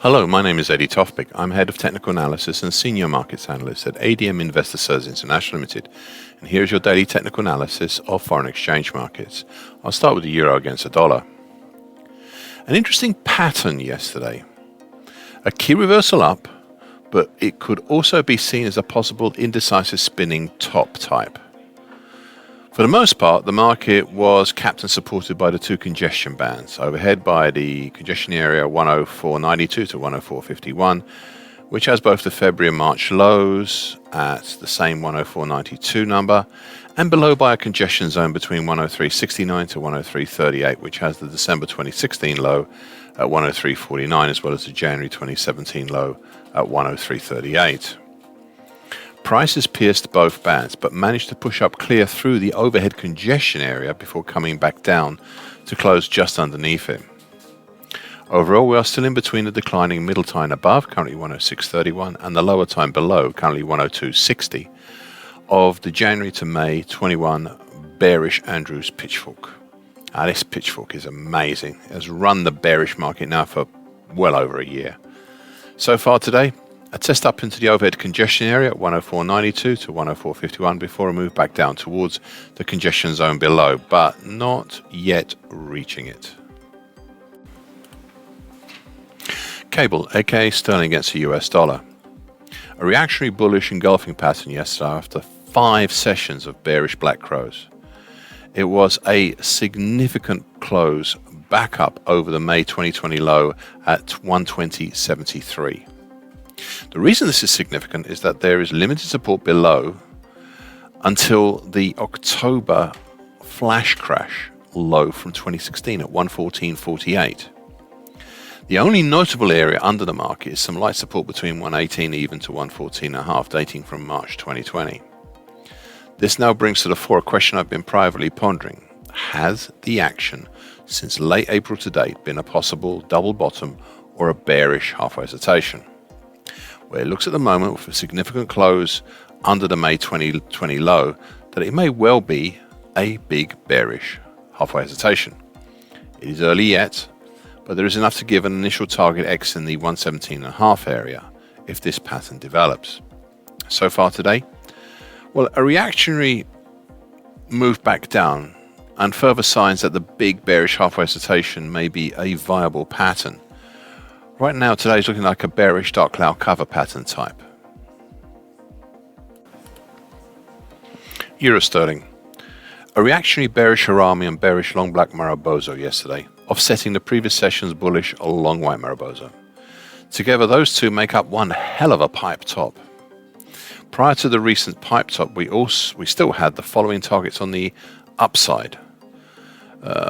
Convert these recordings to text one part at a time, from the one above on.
Hello, my name is Eddie Tofpik. I'm Head of Technical Analysis and Senior Markets Analyst at ADM Investor Services International Limited. And here's your daily technical analysis of foreign exchange markets. I'll start with the euro against the dollar. An interesting pattern yesterday. A key reversal up, but it could also be seen as a possible indecisive spinning top type. For the most part, the market was capped and supported by the two congestion bands, overhead by the congestion area 104.92 to 104.51, which has both the February and March lows at the same 104.92 number, and below by a congestion zone between 103.69 to 103.38, which has the December 2016 low at 103.49, as well as the January 2017 low at 103.38. Prices pierced both bands, but managed to push up clear through the overhead congestion area before coming back down to close just underneath it. Overall, we are still in between the declining middle time above, currently 106.31, and the lower time below, currently 102.60, of the January to May 21 bearish Andrews pitchfork. Now, this pitchfork is amazing. It has run the bearish market now for well over a year. So far today, a test up into the overhead congestion area at 104.92 to 104.51 before a move back down towards the congestion zone below, but not yet reaching it. Cable, aka sterling against the US dollar. A reactionary bullish engulfing pattern yesterday after 5 sessions of bearish black crows. It was a significant close back up over the May 2020 low at 120.73. The reason this is significant is that there is limited support below until the October flash crash low from 2016 at 114.48. The only notable area under the market is some light support between 118 even to 114.5, dating from March 2020. This now brings to the fore a question I've been privately pondering. Has the action since late April to date been a possible double bottom or a bearish halfway hesitation? Where it looks at the moment with a significant close under the May 2020 low that it may well be a big bearish halfway hesitation. It is early yet, but there is enough to give an initial target X in the 117.5 area if this pattern develops. So far today, well, a reactionary move back down and further signs that the big bearish halfway hesitation may be a viable pattern. Right now, today is looking like a bearish dark cloud cover pattern type. Euro sterling. A reactionary bearish Harami and bearish long black Marubozu yesterday, offsetting the previous session's bullish long white Marubozu. Together, those two make up one hell of a pipe top. Prior to the recent pipe top, we still had the following targets on the upside.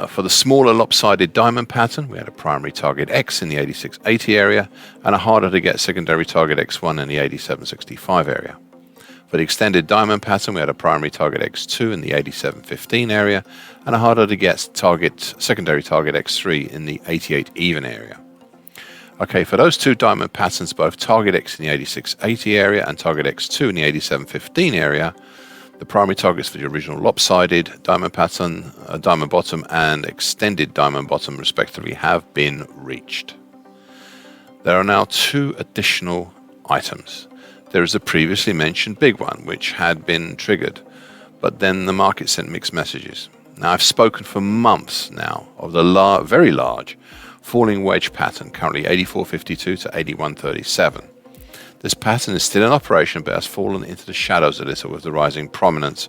For the smaller lopsided diamond pattern, we had a primary target X in the 86.80 area and a harder to get secondary target X1 in the 87.65 area. For the extended diamond pattern, we had a primary target X2 in the 87.15 area and a harder to get secondary target X3 in the 88 even area. Okay, for those two diamond patterns, both target X in the 86.80 area and target X2 in the 87.15 area, the primary targets for the original lopsided diamond pattern, diamond bottom, and extended diamond bottom, respectively, have been reached. There are now 2 additional items. There is the previously mentioned big one, which had been triggered, but then the market sent mixed messages. Now, I've spoken for months now of the very large falling wedge pattern, currently 84.52 to 81.37. This pattern is still in operation, but has fallen into the shadows a little with the rising prominence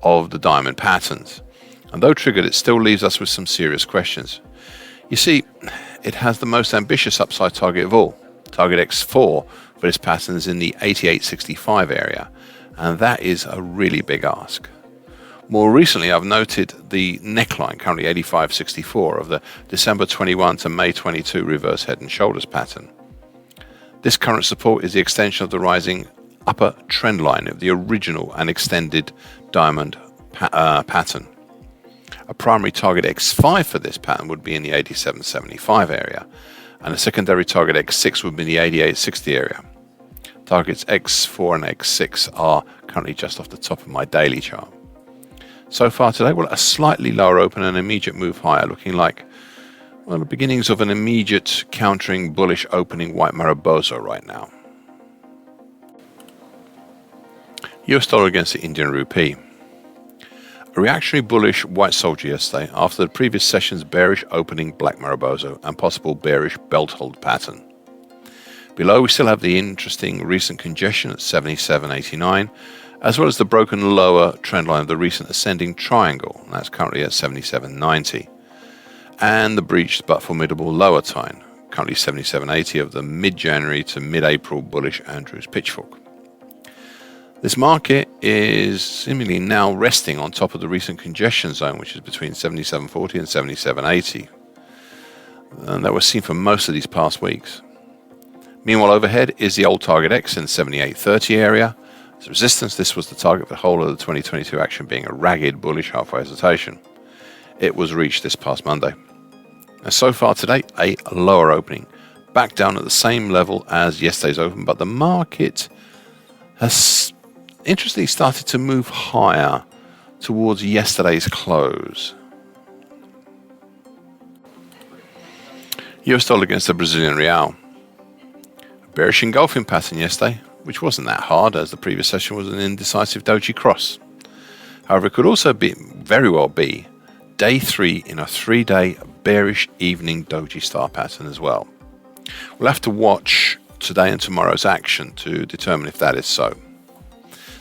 of the diamond patterns. And though triggered, it still leaves us with some serious questions. You see, it has the most ambitious upside target of all. Target X4 for this pattern is in the 88.65 area, and that is a really big ask. More recently, I've noted the neckline, currently 85.64, of the December 21 to May 22 reverse head and shoulders pattern. This current support is the extension of the rising upper trend line of the original and extended diamond pattern. A primary target X5 for this pattern would be in the 87.75 area, and a secondary target X6 would be in the 88.60 area. Targets X4 and X6 are currently just off the top of my daily chart. So far today, well, a slightly lower open and immediate move higher, looking like Well, the beginnings of an immediate countering bullish opening white Mariposa right now. US dollar against the Indian rupee. A reactionary bullish white soldier yesterday after the previous session's bearish opening black Mariposa and possible bearish belt hold pattern. Below we still have the interesting recent congestion at 77.89, as well as the broken lower trend line of the recent ascending triangle, and that's currently at 77.90, and the breached but formidable lower time, currently 77.80 of the mid-January to mid-April bullish Andrews pitchfork. This market is seemingly now resting on top of the recent congestion zone, which is between 77.40 and 77.80, and that was seen for most of these past weeks. Meanwhile, overhead is the old target X in 78.30 area. As resistance, this was the target for the whole of the 2022 action being a ragged bullish halfway hesitation. It was reached this past Monday. And so far today, a lower opening, back down at the same level as yesterday's open, but the market has interestingly started to move higher towards yesterday's close. US dollar against the Brazilian real. Bearish engulfing pattern yesterday, which wasn't that hard as the previous session was an indecisive doji cross. However, it could also very well be day 3 in a 3-day bearish evening doji star pattern as well. We'll have to watch today and tomorrow's action to determine if that is so.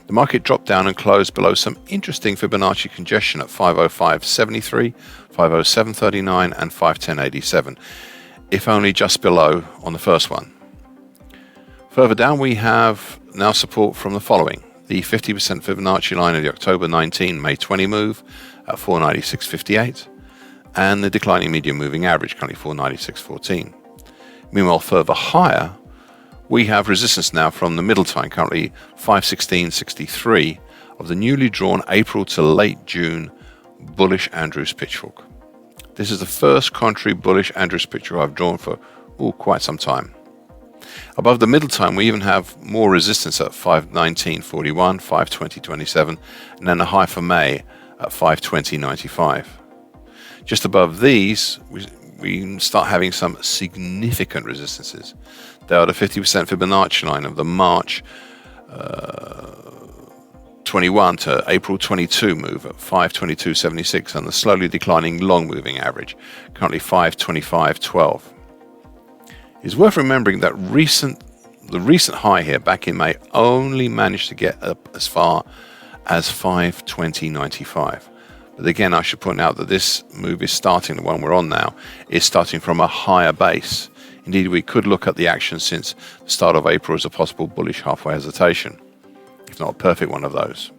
The market dropped down and closed below some interesting Fibonacci congestion at 505.73, 507.39 and 510.87, if only just below on the first one. Further down we have now support from the following: the 50% Fibonacci line of the October 19, May 20 move at 496.58 and the declining medium moving average currently 496.14. Meanwhile, further higher we have resistance now from the middle time, currently 516.63 of the newly drawn April to late June bullish Andrews pitchfork. This is the first contrary bullish Andrews pitchfork I've drawn for quite some time. Above the middle time, we even have more resistance at 519.41, 520.27, and then a high for May at 520.95. Just above these, we start having some significant resistances. They are the 50% Fibonacci line of the March 21 to April 22 move at 522.76 and the slowly declining long moving average, currently 525.12. It's worth remembering that the recent high here back in May only managed to get up as far as 520.95. But again, I should point out that this move is starting, the one we're on now, is starting from a higher base. Indeed, we could look at the action since the start of April as a possible bullish halfway hesitation, if not a perfect one of those.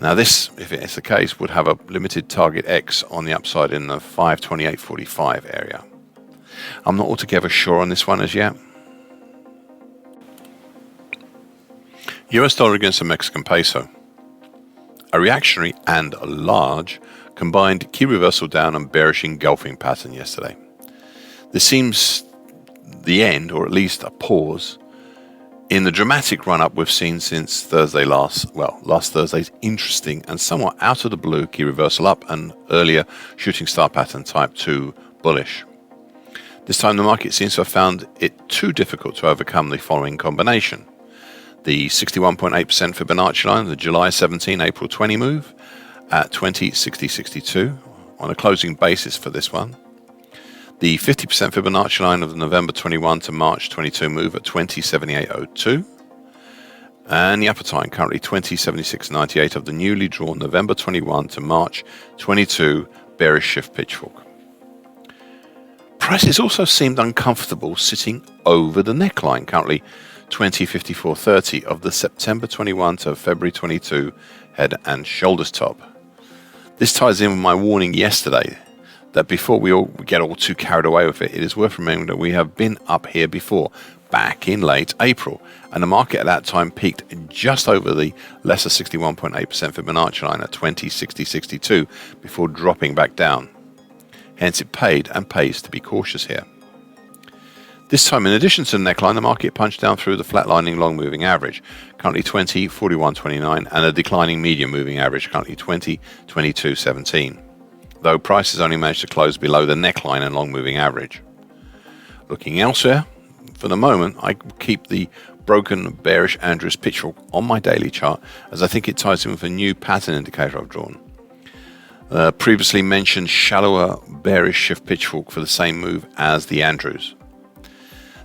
Now this, if it is the case, would have a limited target X on the upside in the 528.45 area. I'm not altogether sure on this one as yet. US dollar against the Mexican peso. A reactionary and a large combined key reversal down and bearish engulfing pattern yesterday. This seems the end, or at least a pause, in the dramatic run-up we've seen since last Thursday's interesting and somewhat out of the blue key reversal up and earlier shooting star pattern type 2 bullish. This time the market seems to have found it too difficult to overcome the following combination: the 61.8% Fibonacci line of the July 17, April 20 move at 20.60.62 on a closing basis for this one, the 50% Fibonacci line of the November 21 to March 22 move at 20.78.02, and the upper time currently 20.76.98 of the newly drawn November 21 to March 22 bearish shift pitchfork. Prices also seemed uncomfortable sitting over the neckline, currently 20.54.30 of the September 21 to February 22 head and shoulders top. This ties in with my warning yesterday that before we get all too carried away with it, it is worth remembering that we have been up here before, back in late April, and the market at that time peaked just over the lesser 61.8% Fibonacci line at 20.60.62 before dropping back down. Hence it paid and pays to be cautious here. This time, in addition to the neckline, the market punched down through the flatlining long moving average, currently 20.41.29, and a declining medium moving average, currently 20.22.17. though prices only managed to close below the neckline and long moving average. Looking elsewhere, for the moment, I keep the broken bearish Andrews pitchfork on my daily chart, as I think it ties in with a new pattern indicator I've drawn. Previously mentioned shallower bearish shift pitchfork for the same move as the Andrews.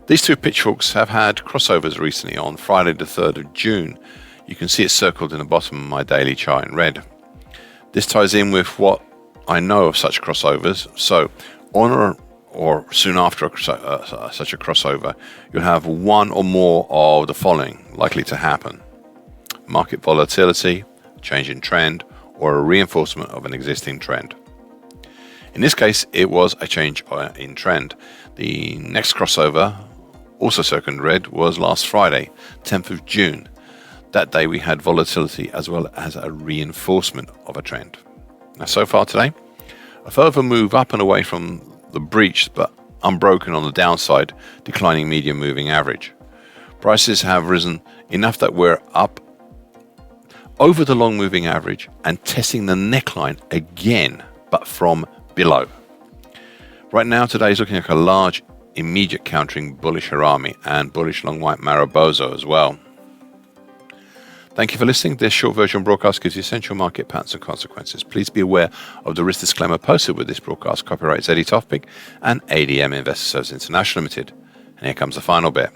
These two pitchforks have had crossovers recently. On Friday the 3rd of June. You can see it circled in the bottom of my daily chart in red. This ties in with what I know of such crossovers. So on or soon after such a crossover, you'll have one or more of the following likely to happen: market volatility, change in trend, or a reinforcement of an existing trend. In this case, it was a change in trend. The next crossover, also circled in red, was last Friday, 10th of June. That day we had volatility as well as a reinforcement of a trend. Now, so far today, a further move up and away from the breach, but unbroken on the downside, declining medium moving average. Prices have risen enough that we're up over the long moving average and testing the neckline again, but from below. Right now, today is looking like a large immediate countering bullish Harami and bullish long white Marubozu as well. Thank you for listening. This short version broadcast gives you essential market patterns and consequences. Please be aware of the risk disclaimer posted with this broadcast. Copyright Tofpik and ADM Investor Services International Limited. And here comes the final bit.